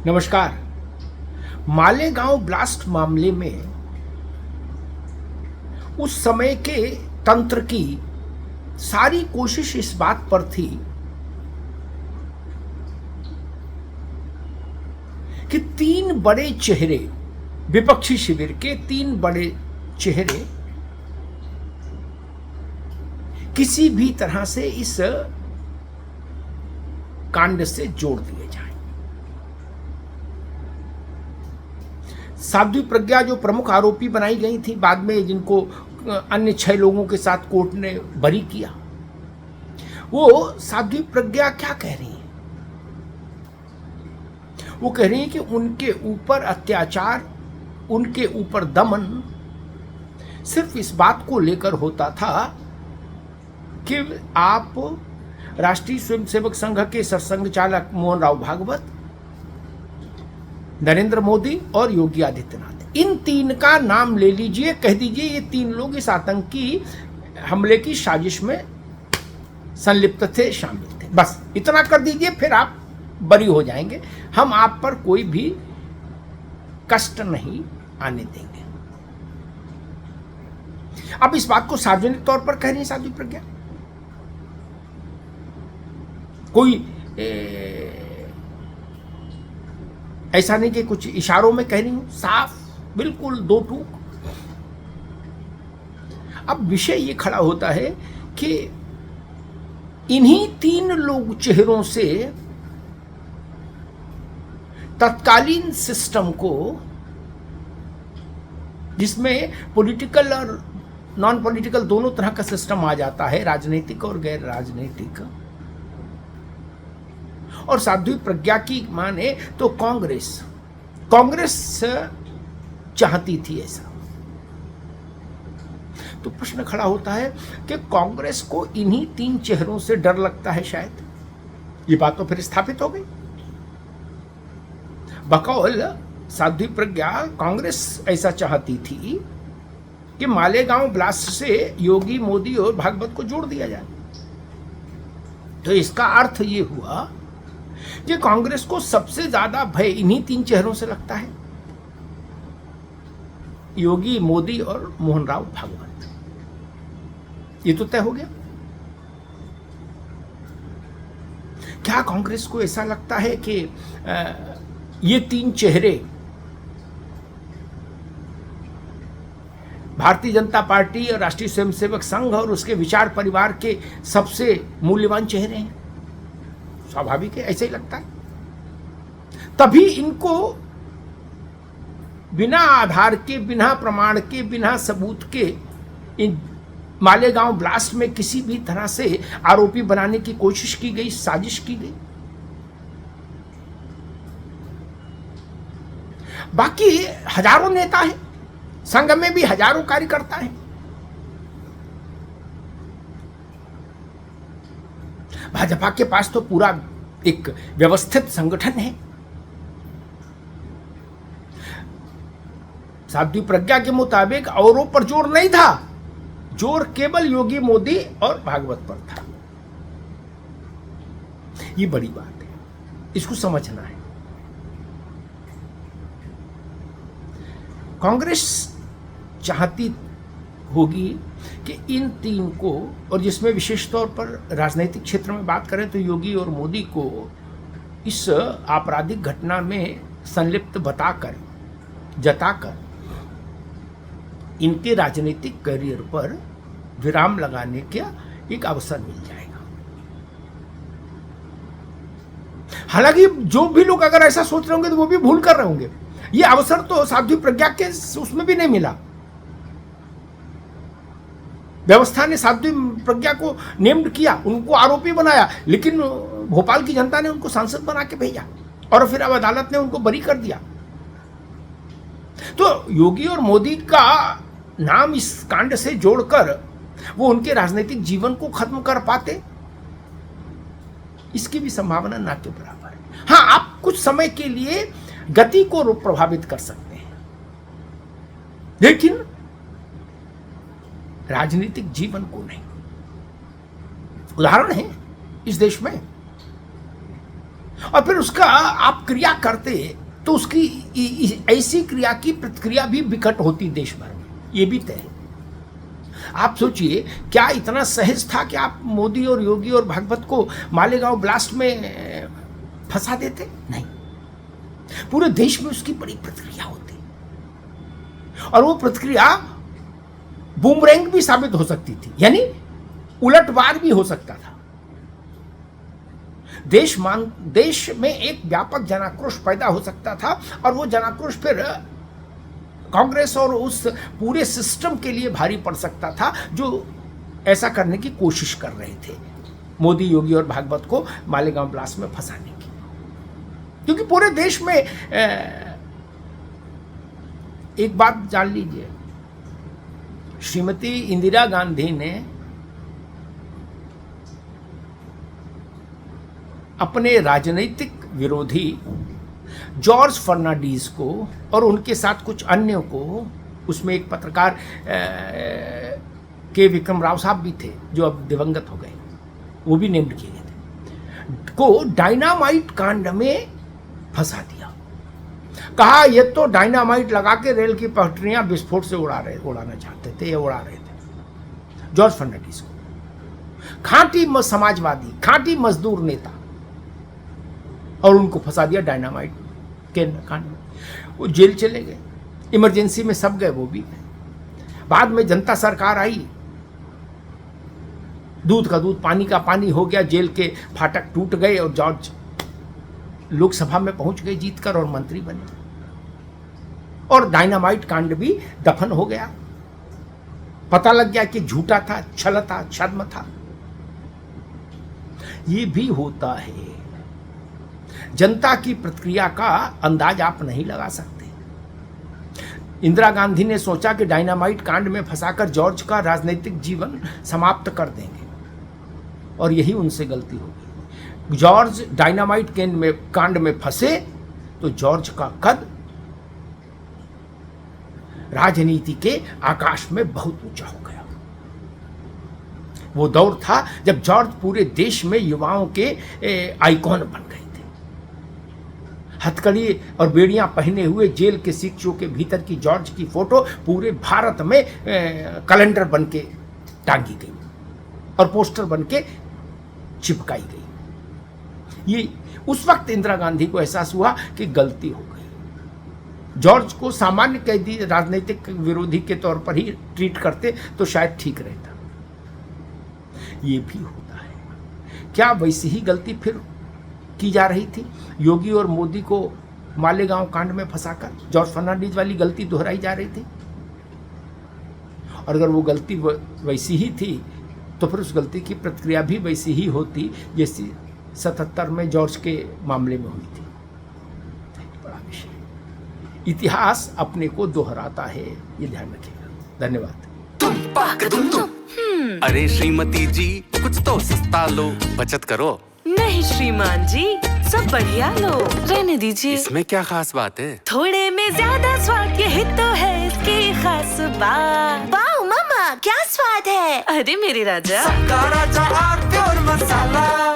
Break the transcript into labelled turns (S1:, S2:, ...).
S1: नमस्कार। मालेगांव ब्लास्ट मामले में उस समय के तंत्र की सारी कोशिश इस बात पर थी कि तीन बड़े चेहरे, विपक्षी शिविर के तीन बड़े चेहरे किसी भी तरह से इस कांड से जोड़ दिए जाएं। साध्वी प्रज्ञा जो प्रमुख आरोपी बनाई गई थी, बाद में जिनको अन्य 6 लोगों के साथ कोर्ट ने बरी किया, वो साध्वी प्रज्ञा क्या कह रही हैं? वो कह रही हैं कि उनके ऊपर अत्याचार, उनके ऊपर दमन सिर्फ इस बात को लेकर होता था कि आप राष्ट्रीय स्वयंसेवक संघ के सरसंघ चालक मोहन राव भागवत, नरेंद्र मोदी और योगी आदित्यनाथ, इन तीन का नाम ले लीजिए, कह दीजिए ये तीन लोग इस आतंकी हमले की साजिश में संलिप्त थे, शामिल थे। बस इतना कर दीजिए, फिर आप बरी हो जाएंगे, हम आप पर कोई भी कष्ट नहीं आने देंगे। अब इस बात को सार्वजनिक तौर पर कह रही है साध्वी प्रज्ञा, कोई ऐसा नहीं कि कुछ इशारों में कह रही हूं, साफ बिल्कुल दो टूक। अब विषय ये खड़ा होता है कि इन्हीं तीन लोग चेहरों से तत्कालीन सिस्टम को, जिसमें पॉलिटिकल और नॉन पॉलिटिकल दोनों तरह का सिस्टम आ जाता है, राजनीतिक और गैर राजनीतिक, और साध्वी प्रज्ञा की माने तो कांग्रेस चाहती थी ऐसा। तो प्रश्न खड़ा होता है कि कांग्रेस को इन्हीं तीन चेहरों से डर लगता है शायद। ये बात तो फिर स्थापित हो गई। बकौल साध्वी प्रज्ञा, कांग्रेस ऐसा चाहती थी कि मालेगांव ब्लास्ट से योगी, मोदी और भागवत को जोड़ दिया जाए। तो इसका अर्थ ये हुआ कि कांग्रेस को सबसे ज्यादा भय इन्हीं तीन चेहरों से लगता है, योगी, मोदी और मोहन राव भागवत। ये तो तय हो गया। क्या कांग्रेस को ऐसा लगता है कि ये तीन चेहरे भारतीय जनता पार्टी और राष्ट्रीय स्वयंसेवक संघ और उसके विचार परिवार के सबसे मूल्यवान चेहरे हैं? स्वाभाविक है, ऐसे ही लगता है। तभी इनको बिना आधार के, बिना प्रमाण के, बिना सबूत के इन मालेगांव ब्लास्ट में किसी भी तरह से आरोपी बनाने की कोशिश की गई, साजिश की गई। बाकी हजारों नेता हैं, संघ में भी हजारों कार्यकर्ता हैं। भाजपा के पास तो पूरा एक व्यवस्थित संगठन है। साध्वी प्रज्ञा के मुताबिक औरों पर जोर नहीं था, जोर केवल योगी, मोदी और भागवत पर था। ये बड़ी बात है, इसको समझना है। कांग्रेस चाहती होगी कि इन तीन को, और जिसमें विशेष तौर पर राजनीतिक क्षेत्र में बात करें तो योगी और मोदी को, इस आपराधिक घटना में संलिप्त बताकर, जताकर इनके राजनीतिक करियर पर विराम लगाने का एक अवसर मिल जाएगा। हालांकि जो भी लोग अगर ऐसा सोच रहे होंगे तो वो भी भूल कर रहे होंगे। ये अवसर तो साध्वी प्रज्ञा के उसमें भी नहीं मिला। व्यवस्था ने साध्वी प्रज्ञा को नेम्ड किया, उनको आरोपी बनाया, लेकिन भोपाल की जनता ने उनको सांसद बना के भेजा और फिर अब अदालत ने उनको बरी कर दिया। तो योगी और मोदी का नाम इस कांड से जोड़कर वो उनके राजनीतिक जीवन को खत्म कर पाते, इसकी भी संभावना ना के बराबर है। हाँ, आप कुछ समय के लिए गति को प्रभावित कर सकते हैं, लेकिन राजनीतिक जीवन को नहीं। उदाहरण है इस देश में और फिर उसका आप क्रिया करते तो उसकी ऐसी क्रिया की प्रतिक्रिया भी विकट होती देश भर में, ये भी तय है। आप सोचिए, क्या इतना सहज था कि आप मोदी और योगी और भागवत को मालेगांव ब्लास्ट में फंसा देते? नहीं, पूरे देश में उसकी बड़ी प्रतिक्रिया होती, और वो प्रतिक्रिया बूमरैंग भी साबित हो सकती थी, यानी उलटवार भी हो सकता था। देश में एक व्यापक जनाक्रोश पैदा हो सकता था, और वो जनाक्रोश फिर कांग्रेस और उस पूरे सिस्टम के लिए भारी पड़ सकता था जो ऐसा करने की कोशिश कर रहे थे, मोदी, योगी और भागवत को मालेगांव ब्लास्ट में फंसाने की। क्योंकि पूरे देश में एक बात जान लीजिए, श्रीमती इंदिरा गांधी ने अपने राजनीतिक विरोधी जॉर्ज फर्नांडीज को और उनके साथ कुछ अन्यों को, उसमें एक पत्रकार के विक्रम राव साहब भी थे जो अब दिवंगत हो गए, वो भी नेम्ड किए गए थे, को डायनामाइट कांड में फंसा दिया। कहा ये तो डायनामाइट लगा के रेल की पटरियां विस्फोट से उड़ाना चाहते थे, या उड़ा रहे थे जॉर्ज फर्नांडीज को, खांटी समाजवादी, खांटी मजदूर नेता, और उनको फंसा दिया डायनामाइट के कांड में। वो जेल चले गए, इमरजेंसी में सब गए, वो भी गए। बाद में जनता सरकार आई, दूध का दूध पानी का पानी हो गया, जेल के फाटक टूट गए, और जॉर्ज लोकसभा में पहुंच गए जीतकर और मंत्री बने, और डायनामाइट कांड भी दफन हो गया। पता लग गया कि झूठा था, छल था, छद्म था। ये भी होता है। जनता की प्रतिक्रिया का अंदाज आप नहीं लगा सकते। इंदिरा गांधी ने सोचा कि डायनामाइट कांड में फंसाकर जॉर्ज का राजनीतिक जीवन समाप्त कर देंगे, और यही उनसे गलती हो गई। जॉर्ज डायनामाइट कांड में फंसे तो जॉर्ज का कद राजनीति के आकाश में बहुत ऊंचा हो गया। वो दौर था जब जॉर्ज पूरे देश में युवाओं के आइकॉन बन गए थे। हथकड़ी और बेड़ियां पहने हुए जेल के शिक्षकों के भीतर की जॉर्ज की फोटो पूरे भारत में कैलेंडर बन के टांगी गई और पोस्टर बन के चिपकाई गई। ये उस वक्त इंदिरा गांधी को एहसास हुआ कि गलती हो गई। जॉर्ज को सामान्य कैदी, राजनीतिक विरोधी के तौर पर ही ट्रीट करते तो शायद ठीक रहता। ये भी होता है। क्या वैसी ही गलती फिर की जा रही थी? योगी और मोदी को मालेगांव कांड में फंसाकर जॉर्ज फर्नांडीज वाली गलती दोहराई जा रही थी, और अगर वो गलती वैसी ही थी तो फिर उस गलती की प्रतिक्रिया भी वैसी ही होती जैसी 77 में जॉर्ज के मामले में हुई थी। बड़ा विषय। इतिहास अपने को दोहराता है, ये ध्यान रखिएगा। धन्यवाद।
S2: अरे श्रीमती जी, कुछ तो सस्ता लो, बचत करो।
S3: नहीं श्रीमान जी, सब बढ़िया लो, रहने दीजिए।
S2: इसमें क्या खास बात है?
S3: थोड़े में ज्यादा स्वाद, यही तो है इसकी खास बात।
S4: वाओ मम्मा, क्या स्वाद है।
S3: अरे मेरे राजा,
S2: राजा और प्योर मसाला।